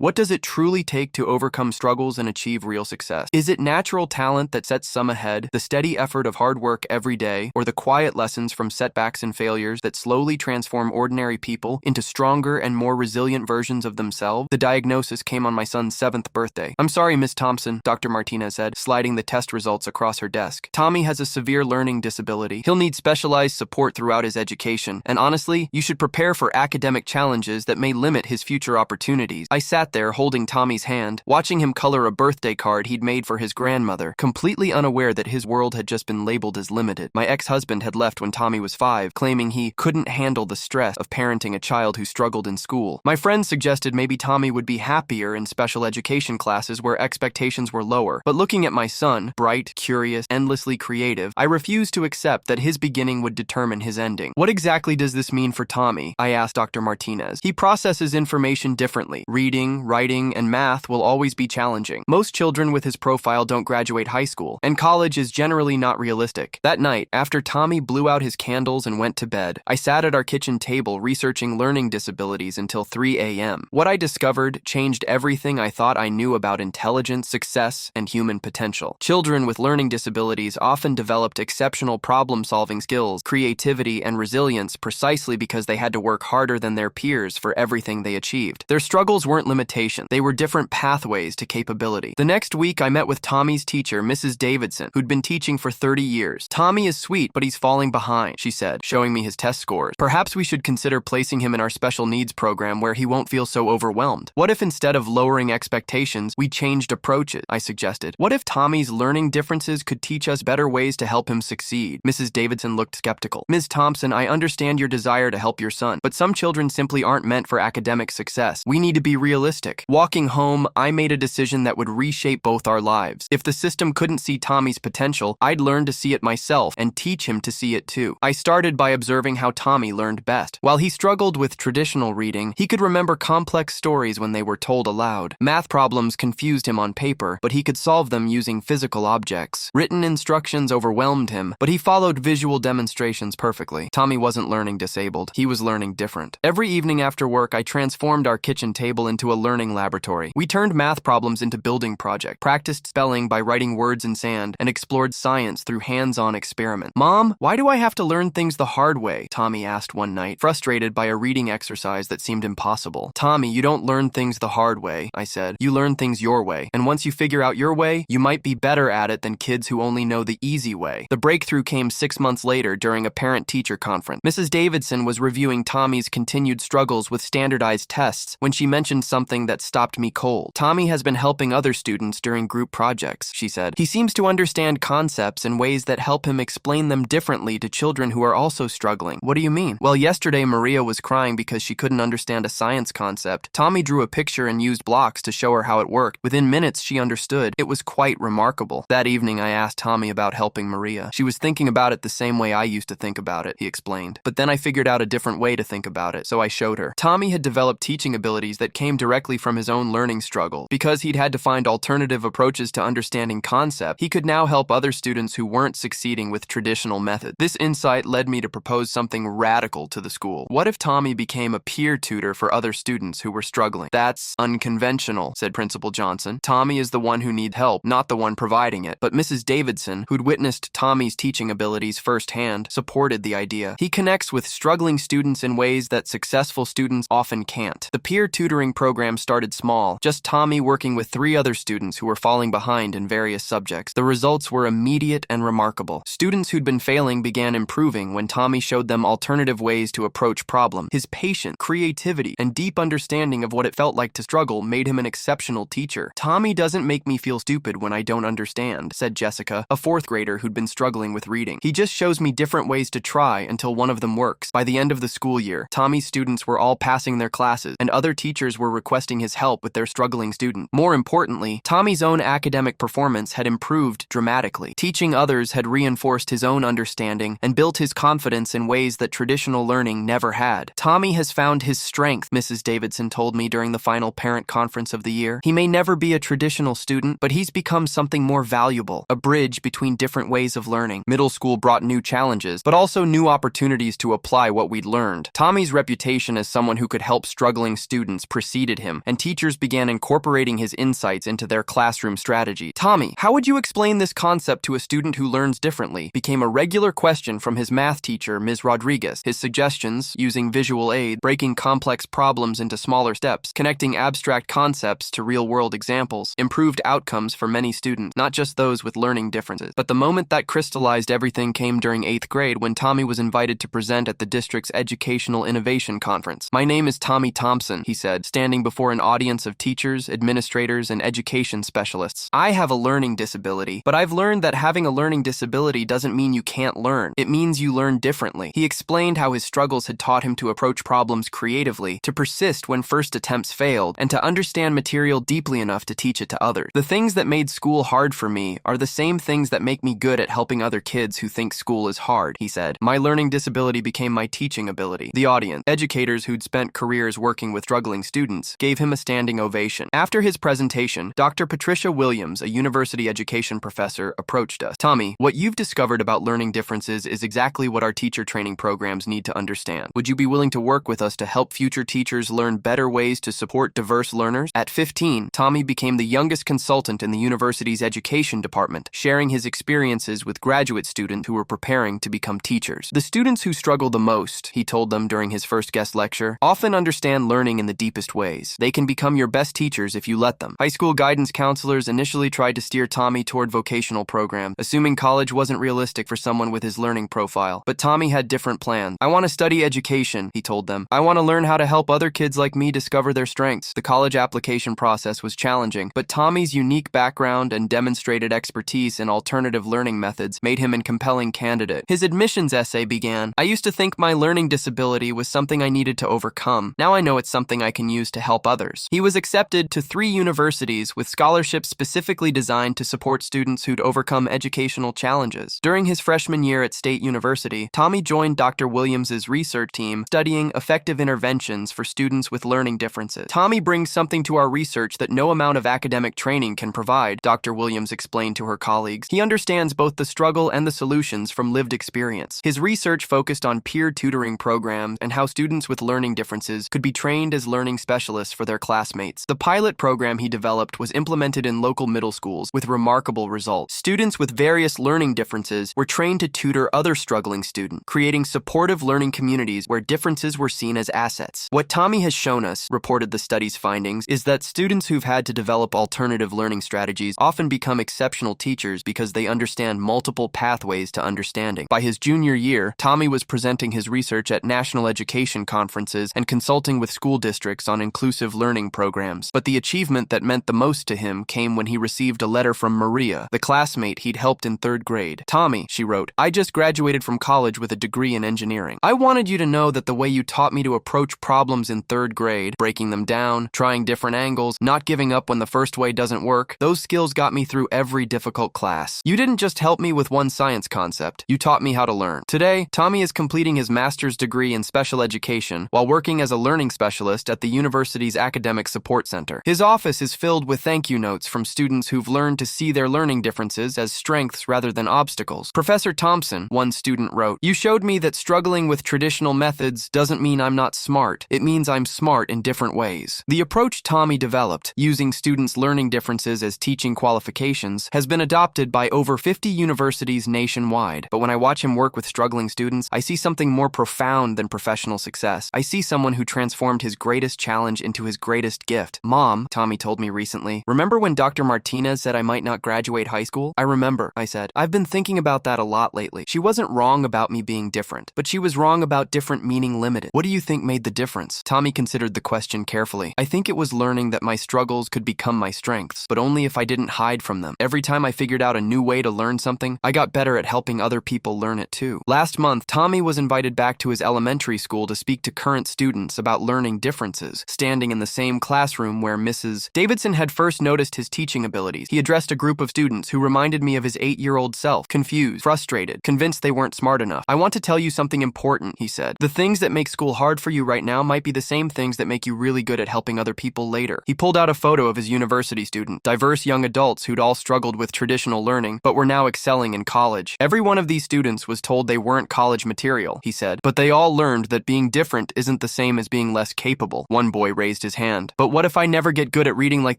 What does it truly take to overcome struggles and achieve real success? Is it natural talent that sets some ahead, the steady effort of hard work every day, or the quiet lessons from setbacks and failures that slowly transform ordinary people into stronger and more resilient versions of themselves? The diagnosis came on my son's 7th birthday. "I'm sorry, Miss Thompson," Dr. Martinez said, sliding the test results across her desk. "Tommy has a severe learning disability. He'll need specialized support throughout his education, and honestly, you should prepare for academic challenges that may limit his future opportunities." I sat there holding Tommy's hand, watching him color a birthday card he'd made for his grandmother, completely unaware that his world had just been labeled as limited. My ex-husband had left when Tommy was 5, claiming he couldn't handle the stress of parenting a child who struggled in school. My friends suggested maybe Tommy would be happier in special education classes where expectations were lower. But looking at my son, bright, curious, endlessly creative, I refused to accept that his beginning would determine his ending. "What exactly does this mean for Tommy?" I asked Dr. Martinez. "He processes information differently. Reading, writing, and math will always be challenging. Most children with his profile don't graduate high school, and college is generally not realistic." That night, after Tommy blew out his candles and went to bed, I sat at our kitchen table researching learning disabilities until 3 a.m. What I discovered changed everything I thought I knew about intelligence, success, and human potential. Children with learning disabilities often developed exceptional problem-solving skills, creativity, and resilience precisely because they had to work harder than their peers for everything they achieved. Their struggles weren't limitations. They were different pathways to capability. The next week, I met with Tommy's teacher, Mrs. Davidson, who'd been teaching for 30 years. "Tommy is sweet, but he's falling behind," she said, showing me his test scores. "Perhaps we should consider placing him in our special needs program where he won't feel so overwhelmed. What if instead of lowering expectations, we changed approaches?" I suggested. "What if Tommy's learning differences could teach us better ways to help him succeed?" Mrs. Davidson looked skeptical. "Ms. Thompson, I understand your desire to help your son, but some children simply aren't meant for academic success. We need to be realistic." Walking home, I made a decision that would reshape both our lives. If the system couldn't see Tommy's potential, I'd learn to see it myself and teach him to see it too. I started by observing how Tommy learned best. While he struggled with traditional reading, he could remember complex stories when they were told aloud. Math problems confused him on paper, but he could solve them using physical objects. Written instructions overwhelmed him, but he followed visual demonstrations perfectly. Tommy wasn't learning disabled. He was learning different. Every evening after work, I transformed our kitchen table into a learning laboratory. We turned math problems into building projects, practiced spelling by writing words in sand, and explored science through hands-on experiment. "Mom, why do I have to learn things the hard way?" Tommy asked one night, frustrated by a reading exercise that seemed impossible. "Tommy, you don't learn things the hard way," I said. "You learn things your way. And once you figure out your way, you might be better at it than kids who only know the easy way." The breakthrough came 6 months later during a parent-teacher conference. Mrs. Davidson was reviewing Tommy's continued struggles with standardized tests when she mentioned something that stopped me cold. "Tommy has been helping other students during group projects," she said. "He seems to understand concepts in ways that help him explain them differently to children who are also struggling." "What do you mean?" "Well, yesterday Maria was crying because she couldn't understand a science concept. Tommy drew a picture and used blocks to show her how it worked. Within minutes, she understood. It was quite remarkable." That evening, I asked Tommy about helping Maria. "She was thinking about it the same way I used to think about it," he explained. "But then I figured out a different way to think about it, so I showed her." Tommy had developed teaching abilities that came directly from his own learning struggle. Because he'd had to find alternative approaches to understanding concept, he could now help other students who weren't succeeding with traditional methods. This insight led me to propose something radical to the school. What if Tommy became a peer tutor for other students who were struggling? "That's unconventional," said Principal Johnson. "Tommy is the one who needs help, not the one providing it." But Mrs. Davidson, who'd witnessed Tommy's teaching abilities firsthand, supported the idea. "He connects with struggling students in ways that successful students often can't." The peer tutoring program started small, just Tommy working with 3 other students who were falling behind in various subjects. The results were immediate and remarkable. Students who'd been failing began improving when Tommy showed them alternative ways to approach problems. His patience, creativity, and deep understanding of what it felt like to struggle made him an exceptional teacher. "Tommy doesn't make me feel stupid when I don't understand," said Jessica, a 4th grader who'd been struggling with reading. "He just shows me different ways to try until one of them works." By the end of the school year, Tommy's students were all passing their classes, and other teachers were requesting his help with their struggling student. More importantly, Tommy's own academic performance had improved dramatically. Teaching others had reinforced his own understanding and built his confidence in ways that traditional learning never had. "Tommy has found his strength," Mrs. Davidson told me during the final parent conference of the year. "He may never be a traditional student, but he's become something more valuable, a bridge between different ways of learning." Middle school brought new challenges, but also new opportunities to apply what we'd learned. Tommy's reputation as someone who could help struggling students preceded him. him, and teachers began incorporating his insights into their classroom strategy. "Tommy, how would you explain this concept to a student who learns differently?" became a regular question from his math teacher, Ms. Rodriguez. His suggestions, using visual aid, breaking complex problems into smaller steps, connecting abstract concepts to real-world examples, improved outcomes for many students, not just those with learning differences. But the moment that crystallized everything came during 8th grade when Tommy was invited to present at the district's Educational Innovation Conference. "My name is Tommy Thompson," he said, standing before an audience of teachers, administrators, and education specialists. "I have a learning disability, but I've learned that having a learning disability doesn't mean you can't learn. It means you learn differently." He explained how his struggles had taught him to approach problems creatively, to persist when first attempts failed, and to understand material deeply enough to teach it to others. "The things that made school hard for me are the same things that make me good at helping other kids who think school is hard," he said. "My learning disability became my teaching ability." The audience, educators who'd spent careers working with struggling students, gave him a standing ovation. After his presentation, Dr. Patricia Williams, a university education professor, approached us. "Tommy, what you've discovered about learning differences is exactly what our teacher training programs need to understand. Would you be willing to work with us to help future teachers learn better ways to support diverse learners?" At 15, Tommy became the youngest consultant in the university's education department, sharing his experiences with graduate students who were preparing to become teachers. "The students who struggle the most," he told them during his first guest lecture, "often understand learning in the deepest ways. They can become your best teachers if you let them." High school guidance counselors initially tried to steer Tommy toward vocational programs, assuming college wasn't realistic for someone with his learning profile. But Tommy had different plans. "I want to study education," he told them. "I want to learn how to help other kids like me discover their strengths." The college application process was challenging, but Tommy's unique background and demonstrated expertise in alternative learning methods made him a compelling candidate. His admissions essay began, "I used to think my learning disability was something I needed to overcome. Now I know it's something I can use to help others." He was accepted to 3 universities with scholarships specifically designed to support students who'd overcome educational challenges. During his freshman year at State University, Tommy joined Dr. Williams's research team studying effective interventions for students with learning differences. "Tommy brings something to our research that no amount of academic training can provide," Dr. Williams explained to her colleagues. "He understands both the struggle and the solutions from lived experience." His research focused on peer tutoring programs and how students with learning differences could be trained as learning specialists for their classmates. The pilot program he developed was implemented in local middle schools with remarkable results. Students with various learning differences were trained to tutor other struggling students, creating supportive learning communities where differences were seen as assets. "What Tommy has shown us," reported the study's findings, "is that students who've had to develop alternative learning strategies often become exceptional teachers because they understand multiple pathways to understanding." By his junior year, Tommy was presenting his research at national education conferences and consulting with school districts on inclusive learning programs. But the achievement that meant the most to him came when he received a letter from Maria, the classmate he'd helped in 3rd grade. "Tommy," she wrote, "I just graduated from college with a degree in engineering. I wanted you to know that the way you taught me to approach problems in 3rd grade, breaking them down, trying different angles, not giving up when the first way doesn't work, those skills got me through every difficult class. You didn't just help me with one science concept, you taught me how to learn." Today, Tommy is completing his master's degree in special education while working as a learning specialist at the university's Academic Support Center. His office is filled with thank you notes from students who've learned to see their learning differences as strengths rather than obstacles. "Professor Thompson," one student wrote, "you showed me that struggling with traditional methods doesn't mean I'm not smart. It means I'm smart in different ways." The approach Tommy developed, using students' learning differences as teaching qualifications, has been adopted by over 50 universities nationwide. But when I watch him work with struggling students, I see something more profound than professional success. I see someone who transformed his greatest challenge into his greatest gift. "Mom," Tommy told me recently, "remember when Dr. Martinez said I might not graduate high school?" "I remember," I said. "I've been thinking about that a lot lately. She wasn't wrong about me being different, but she was wrong about different meaning limited. What do you think made the difference?" Tommy considered the question carefully. "I think it was learning that my struggles could become my strengths, but only if I didn't hide from them. Every time I figured out a new way to learn something, I got better at helping other people learn it too." Last month, Tommy was invited back to his elementary school to speak to current students about learning differences. Standing in the same classroom where Mrs. Davidson had first noticed his teaching abilities, he addressed a group of students who reminded me of his 8-year-old self, confused, frustrated, convinced they weren't smart enough. "I want to tell you something important," he said. "The things that make school hard for you right now might be the same things that make you really good at helping other people later." He pulled out a photo of his university student, diverse young adults who'd all struggled with traditional learning, but were now excelling in college. "Every one of these students was told they weren't college material," he said, "but they all learned that being different isn't the same as being less capable." One boy raised raised his hand. But what if I never get good at reading like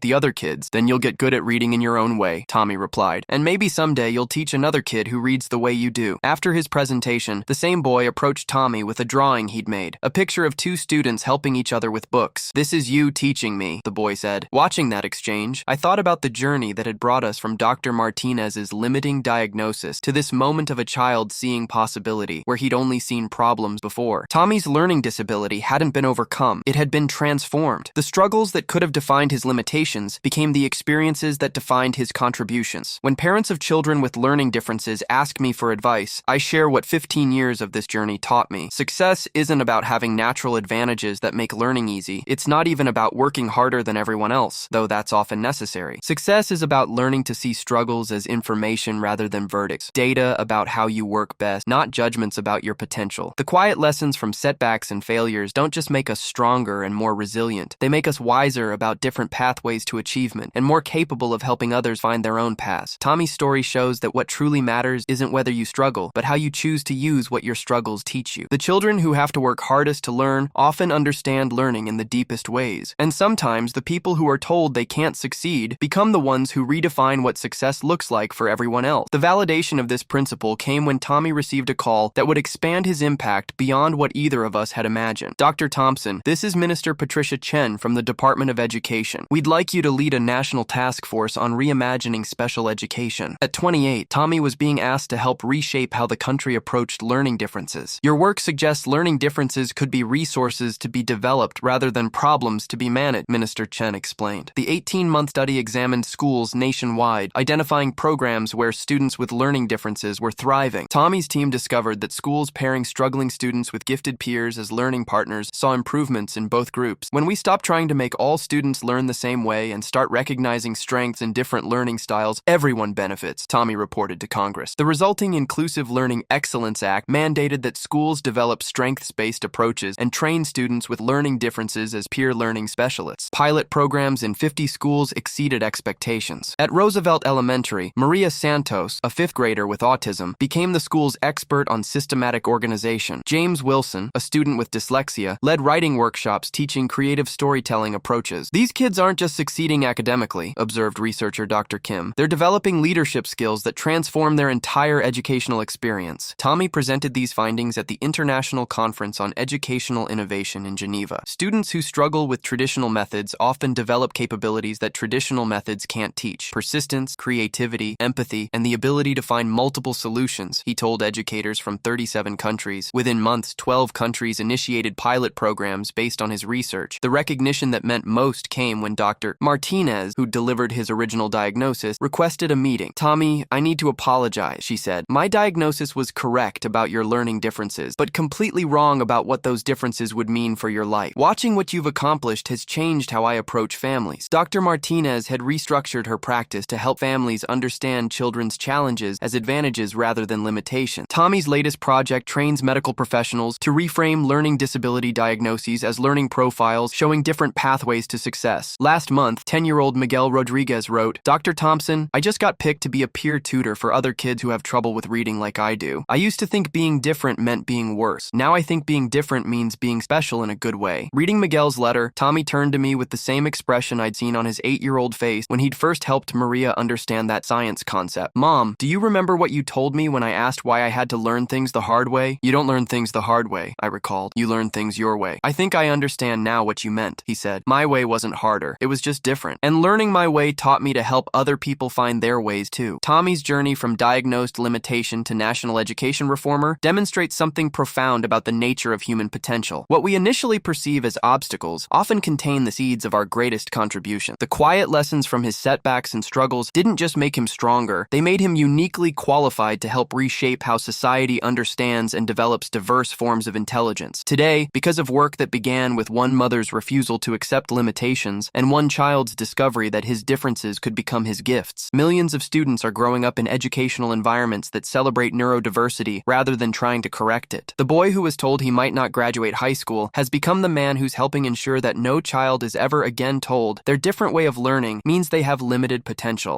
the other kids? Then you'll get good at reading in your own way, Tommy replied. And maybe someday you'll teach another kid who reads the way you do. After his presentation, the same boy approached Tommy with a drawing he'd made, a picture of two students helping each other with books. "This is you teaching me," the boy said. Watching that exchange, I thought about the journey that had brought us from Dr. Martinez's limiting diagnosis to this moment of a child seeing possibility where he'd only seen problems before. Tommy's learning disability hadn't been overcome. It had been transformed. The struggles that could have defined his limitations became the experiences that defined his contributions. When parents of children with learning differences ask me for advice, I share what 15 years of this journey taught me. Success isn't about having natural advantages that make learning easy. It's not even about working harder than everyone else, though that's often necessary. Success is about learning to see struggles as information rather than verdicts, data about how you work best, not judgments about your potential. The quiet lessons from setbacks and failures don't just make us stronger and more resilient. They make us wiser about different pathways to achievement and more capable of helping others find their own paths. Tommy's story shows that what truly matters isn't whether you struggle, but how you choose to use what your struggles teach you. The children who have to work hardest to learn often understand learning in the deepest ways. And sometimes the people who are told they can't succeed become the ones who redefine what success looks like for everyone else. The validation of this principle came when Tommy received a call that would expand his impact beyond what either of us had imagined. "Dr. Thompson, this is Minister Patricia Chen from the Department of Education. We'd like you to lead a national task force on reimagining special education." At 28, Tommy was being asked to help reshape how the country approached learning differences. "Your work suggests learning differences could be resources to be developed rather than problems to be managed," Minister Chen explained. The 18-month study examined schools nationwide, identifying programs where students with learning differences were thriving. Tommy's team discovered that schools pairing struggling students with gifted peers as learning partners saw improvements in both groups. "When we stop trying to make all students learn the same way and start recognizing strengths in different learning styles, everyone benefits," Tommy reported to Congress. The resulting Inclusive Learning Excellence Act mandated that schools develop strengths-based approaches and train students with learning differences as peer learning specialists. Pilot programs in 50 schools exceeded expectations. At Roosevelt Elementary, Maria Santos, a fifth grader with autism, became the school's expert on systematic organization. James Wilson, a student with dyslexia, led writing workshops teaching creative storytelling approaches. "These kids aren't just succeeding academically," observed researcher Dr. Kim. "They're developing leadership skills that transform their entire educational experience." Tommy presented these findings at the International Conference on Educational Innovation in Geneva. Students who struggle with traditional methods often develop capabilities that traditional methods can't teach: persistence, creativity, empathy, and the ability to find multiple solutions, he told educators from 37 countries. Within months, 12 countries initiated pilot programs based on his research. The recognition that meant most came when Dr. Martinez, who delivered his original diagnosis, requested a meeting. "Tommy, I need to apologize," she said. "My diagnosis was correct about your learning differences, but completely wrong about what those differences would mean for your life. Watching what you've accomplished has changed how I approach families." Dr. Martinez had restructured her practice to help families understand children's challenges as advantages rather than limitations. Tommy's latest project trains medical professionals to reframe learning disability diagnoses as learning profiles showing different pathways to success. Last month, 10-year-old Miguel Rodriguez wrote, "Dr. Thompson, I just got picked to be a peer tutor for other kids who have trouble with reading like I do. I used to think being different meant being worse. Now I think being different means being special in a good way." Reading Miguel's letter, Tommy turned to me with the same expression I'd seen on his 8-year-old face when he'd first helped Maria understand that science concept. "Mom, do you remember what you told me when I asked why I had to learn things the hard way?" "You don't learn things the hard way," I recalled. "You learn things your way." "I think I understand now what you meant," he said. "My way wasn't harder. It was just different. And learning my way taught me to help other people find their ways too." Tommy's journey from diagnosed limitation to national education reformer demonstrates something profound about the nature of human potential. What we initially perceive as obstacles often contain the seeds of our greatest contribution. The quiet lessons from his setbacks and struggles didn't just make him stronger, they made him uniquely qualified to help reshape how society understands and develops diverse forms of intelligence. Today, because of work that began with one mother's refusal to accept limitations and one child's discovery that his differences could become his gifts, millions of students are growing up in educational environments that celebrate neurodiversity rather than trying to correct it. The boy who was told he might not graduate high school has become the man who's helping ensure that no child is ever again told their different way of learning means they have limited potential.